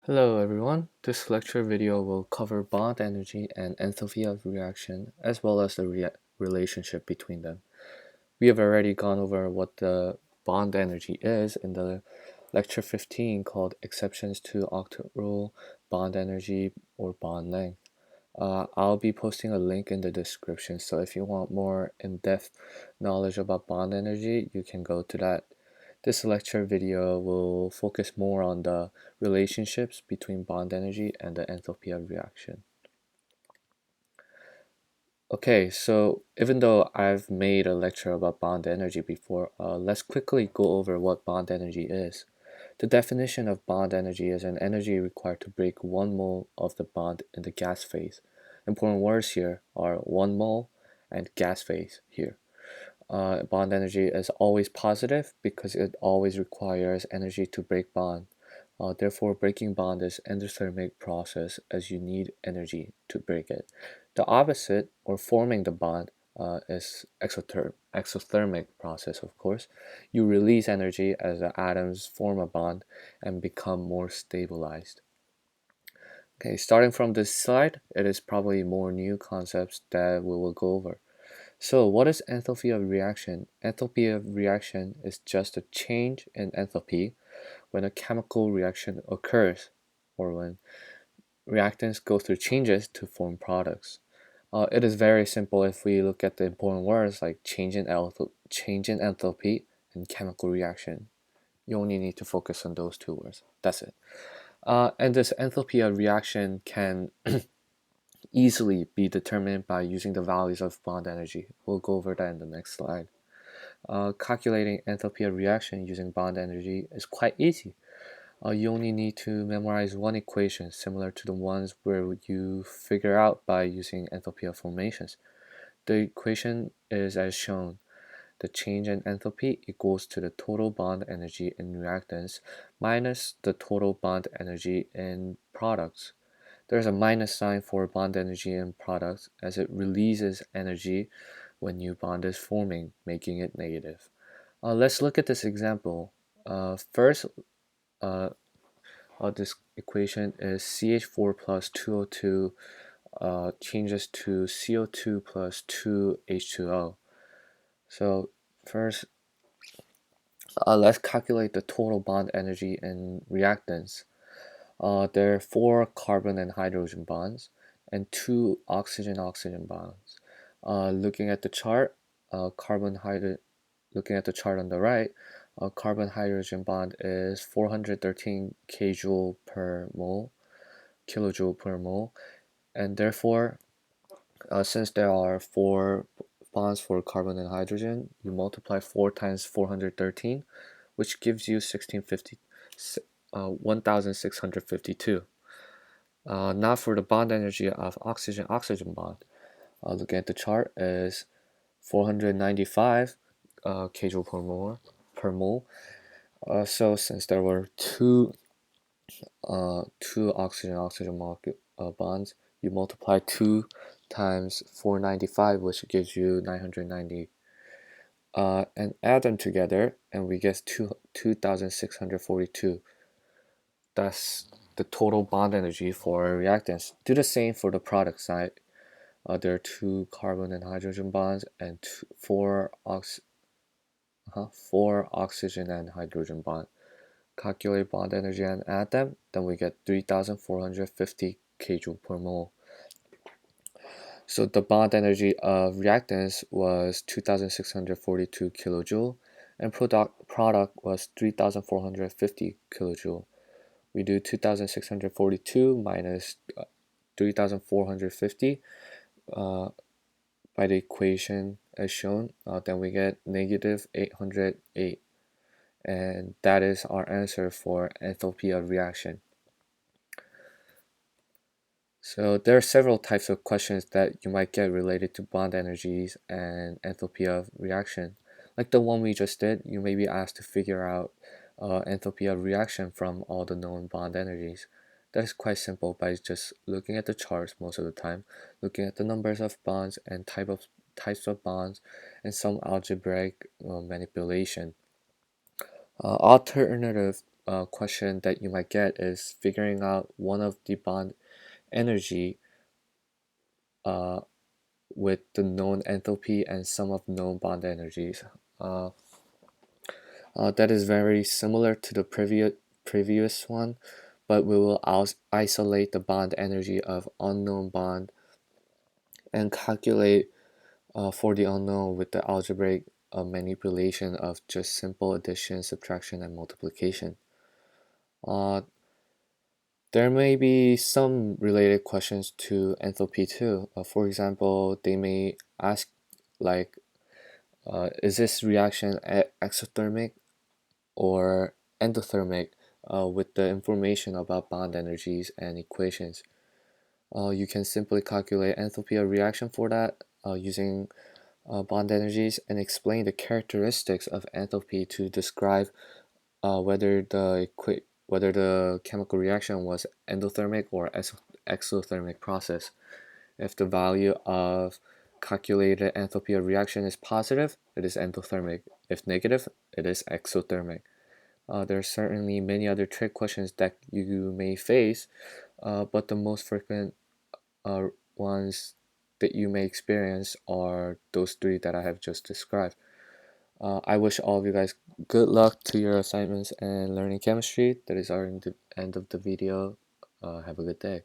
Hello everyone, this lecture video will cover bond energy and enthalpy of reaction as well as the relationship between them. We have already gone over what the bond energy is in the lecture 15 called Exceptions to Octet Rule, Bond Energy or Bond Length. I'll be posting a link in the description, so if you want more in-depth knowledge about bond energy, you can go to that. This lecture video will focus more on the relationships between bond energy and the enthalpy of reaction. Okay, so even though I've made a lecture about bond energy before, let's quickly go over what bond energy is. The definition of bond energy is an energy required to break 1 mole of the bond in the gas phase. Important words here are 1 mole and gas phase here. Bond energy is always positive because it always requires energy to break bond. Therefore, breaking bond is endothermic process as you need energy to break it. The opposite, or forming the bond, is exothermic process, of course. You release energy as the atoms form a bond and become more stabilized. Okay, starting from this slide, it is probably more new concepts that we will go over. So what is enthalpy of reaction? Enthalpy of reaction is just a change in enthalpy when a chemical reaction occurs or when reactants go through changes to form products. It is very simple if we look at the important words like change in enthalpy and chemical reaction. You only need to focus on those two words. That's it. And this enthalpy of reaction can easily be determined by using the values of bond energy. We'll go over that in the next slide. Calculating enthalpy of reaction using bond energy is quite easy. You only need to memorize one equation similar to the ones where you figure out by using enthalpy of formations. The equation is as shown. The change in enthalpy equals to the total bond energy in reactants minus the total bond energy in products. There's a minus sign for bond energy in products as it releases energy when new bond is forming, making it negative. Let's look at this example. First, this equation is CH4 plus 2O2 changes to CO2 plus 2H2O. So first, let's calculate the total bond energy in reactants. There are 4 carbon and hydrogen bonds and 2 oxygen-oxygen bonds. Looking at the chart, looking at the chart on the right, carbon-hydrogen bond is 413 kJ per mole, kilojoule per mole, and therefore, since there are 4 bonds for carbon and hydrogen, you multiply 4 times 413, which gives you 1652. Now for the bond energy of oxygen-oxygen bond, looking at the chart is 495 kJ per mole. So since there were two oxygen-oxygen bonds, you multiply 2 times 495, which gives you 990. And add them together, and we get 2,642. That's the total bond energy for reactants. Do the same for the product side. There are 2 carbon and hydrogen bonds and 4 oxygen and hydrogen bonds. Calculate bond energy and add them, then we get 3,450 kJ per mole. So the bond energy of reactants was 2,642 kilojoule, and product was 3,450 kilojoule. We do 2,642 minus 3,450 by the equation as shown, then we get negative 808, and that is our answer for enthalpy of reaction. So there are several types of questions that you might get related to bond energies and enthalpy of reaction. Like the one we just did, you may be asked to figure out enthalpy of reaction from all the known bond energies. That is quite simple by just looking at the charts most of the time, looking at the numbers of bonds and types of bonds, and some algebraic manipulation. question that you might get is figuring out one of the bond energy uh, with the known enthalpy and some of known bond energies. Uh, that is very similar to the previous one, but we will isolate the bond energy of unknown bond and calculate for the unknown with the algebraic manipulation of just simple addition, subtraction, and multiplication. Uh, there may be some related questions to enthalpy too. For example, they may ask like, is this reaction exothermic or endothermic with the information about bond energies and equations. You can simply calculate enthalpy of reaction for that using bond energies and explain the characteristics of enthalpy to describe whether the chemical reaction was endothermic or exothermic process. If the value of calculated enthalpy of reaction is positive, it is endothermic. If negative, it is exothermic. There are certainly many other trick questions that you may face, but the most frequent ones that you may experience are those three that I have just described. I wish all of you guys good luck to your assignments and learning chemistry. That is our end of the video. Have a good day.